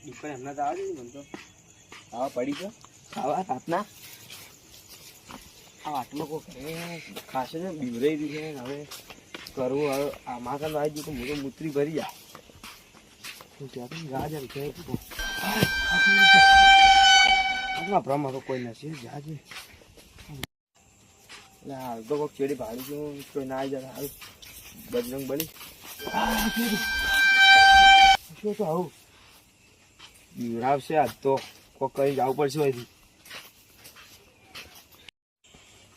દુકાન એમના તો આવે ને મને તો ખાવા પડી ગયો ખાવા રાતના આ આટલો કો કરે ખાશે ને બીવરાઈ દીધી છે હવે કરવું હવે આમાં કાલ આવી ગયું તો મૂતરી ભરી જાય ત્યાં ગાજર છે આટલા ભ્રમમાં તો કોઈ નથી જાજે એટલે હાલ તો કોઈક ચેડી ભાડું ગયું કોઈ ના આવી જાય હાલ બજરંગ બની શું તો આવું બીવરાવશે આજ તો કોક કઈ જવું પડશે અહીંથી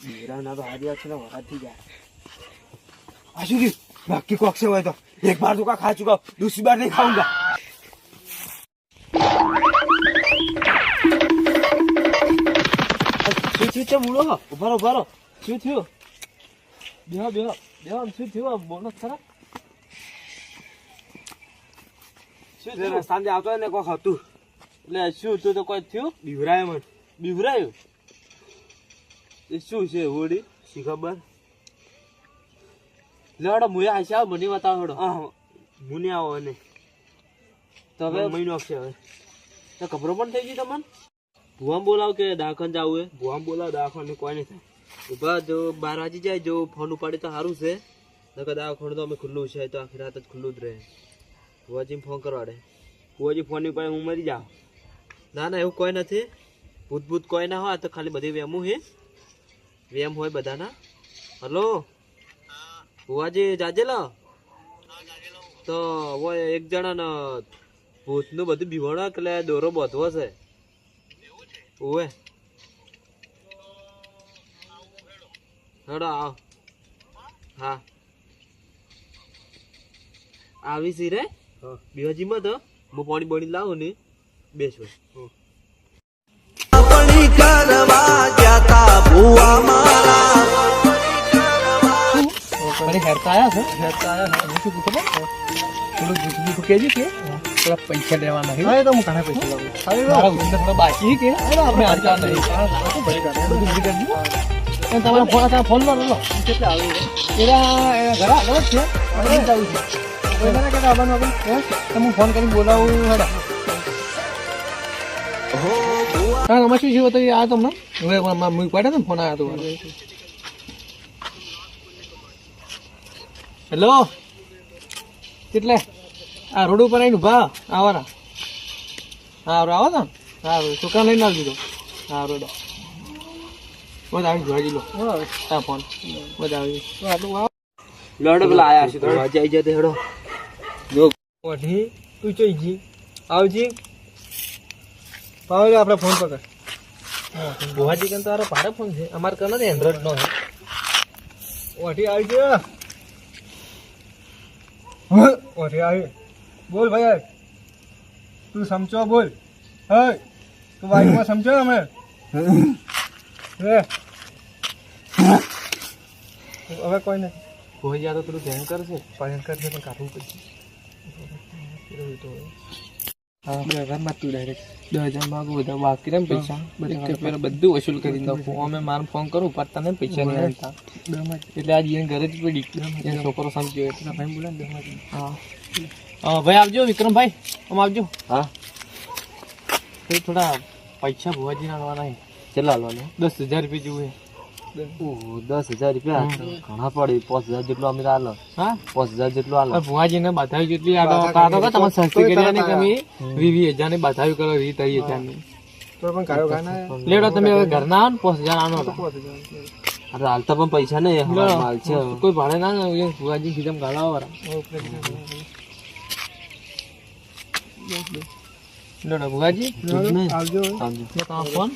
બીવરાવના તો હારી છે ને વરાથી જાય આ શું થયું બાકી કોક से હોય તો एक बार तो का खा चुका दूसरी बार नहीं खाऊंगा શું બોલો ઉભારો શું થયું બેહો શું થયું બોલો ખરા શું થયું સાંજે આવતો ને કોક હતું એટલે શું તું તો કોઈ થયું બીવરાયું એ શું છે હોડી શી ખબર લેડો મુયા આશા મને બતાવો હેડો હા મુને આવો ને તો હવે મહિનો આવશે હવે તો ખબરો પણ થઈ ગઈ તમને ભુવામ બોલાવ કે દાખન જાવું હે ભુવામ બોલાવ દાખન ને કોઈ નહીં થાય ઉભા જો 12 વાગી જાય જો ફોન ઉપાડે તો સારું છે નકર દાખન તો અમે ખુલ્લું છે તો આખી રાત જ ખુલ્લું જ રહે ભુવાજીને ફોન કરવા દે ભુવાજી ફોન ની પડે હું મરી જાઉં ના એવું કોઈ નથી ભૂત કોઈ ના હોય તો ખાલી બધી વેમું હે વેમ હોય બધાના હલો ભુવાજી જાજેલો તો એક જણા ભૂતનું બધું બીવણ એટલે દોરો બાંધવો છે ઓવે હેડો આવ હા આવી સી રે બીવાજીમાં તો હું પાણી બોણી લાવું ને બેસો પૈસા લેવાના તો હું ઘણા પૈસા બાકી કે તમારો ફોન માં લો કેટલા આવે ઘર આગળ જ છે હું ફોન કરીને બોલાવું હેડા હા અમે શું છે આ તમને હવે પડે ને ફોન આવ્યો હતો હેલો કેટલે આ રોડ ઉપર આવીને ઉભા આવવાના હા આવો ને હા છોકરા લઈને આવી દીધો હા રોડ બધા આવી જોઈ લો હા ફોન બધા આવી લડ પેલા આયા છે તો આવી જતે હેડો જો ઓઢી તું ચોઈ જી આવજી પાવે આપણે ફોન પકડ ભુવાજી કન તારો ભારે ફોન છે અમાર કન ને એન્ડ્રોઈડ નો છે ઓઢી આવી ગયો ઓઢી આવી બોલ ભાઈ તું સમજો બોલ હે તું વાઈમાં સમજો અમે હવે કોઈ નહીં કોઈ યાર તો પેલું ભયંકર છે પણ કાઢવું પડશે હા ઘરમાં તું ડાયરેક્ટ 10,000 માંગુ બધા બાકી ને પૈસા બધું વસૂલ કરી દઉં અમે મારે ફોન કરું પડતા ને પૈસા નહીં આવતા એટલે આજ એને ઘરે જ પડી એનો છોકરો સમજ્યો એટલે ભાઈ બોલે ને હા ભાઈ આવજો વિક્રમભાઈ આમ આવજો હા થોડા પૈસા ભુવાજી ના આવવાના કેટલા આવવાના 10,000 રૂપિયા જેવું 10,000 રૂપિયા ઘણા પડે 5,000 જેટલો અમે હાલો હા 5,000 જેટલો હાલો ભુવાજી ને બધાવી જેટલી તમારે સસ્તી કરી ને તમે 20,000 ની બધાવી કરો 30,000 ની લેડો તમે હવે ઘર ના આવો ને 5,000 આનો અરે હાલતા પણ પૈસા નહીં માલ છે કોઈ ભાડે ના ભુવાજી સીધમ ગાળાવો લેડો ભુવાજી આવજો ફોન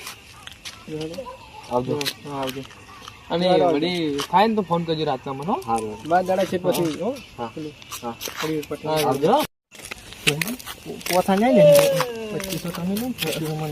આવજો આવજો અને વળી થાય ને તો ફોન કરજો રાતના મને હા બાદ દાડા છે પછી હા આવજો પોથા જાય ને 2500 તમે લો મને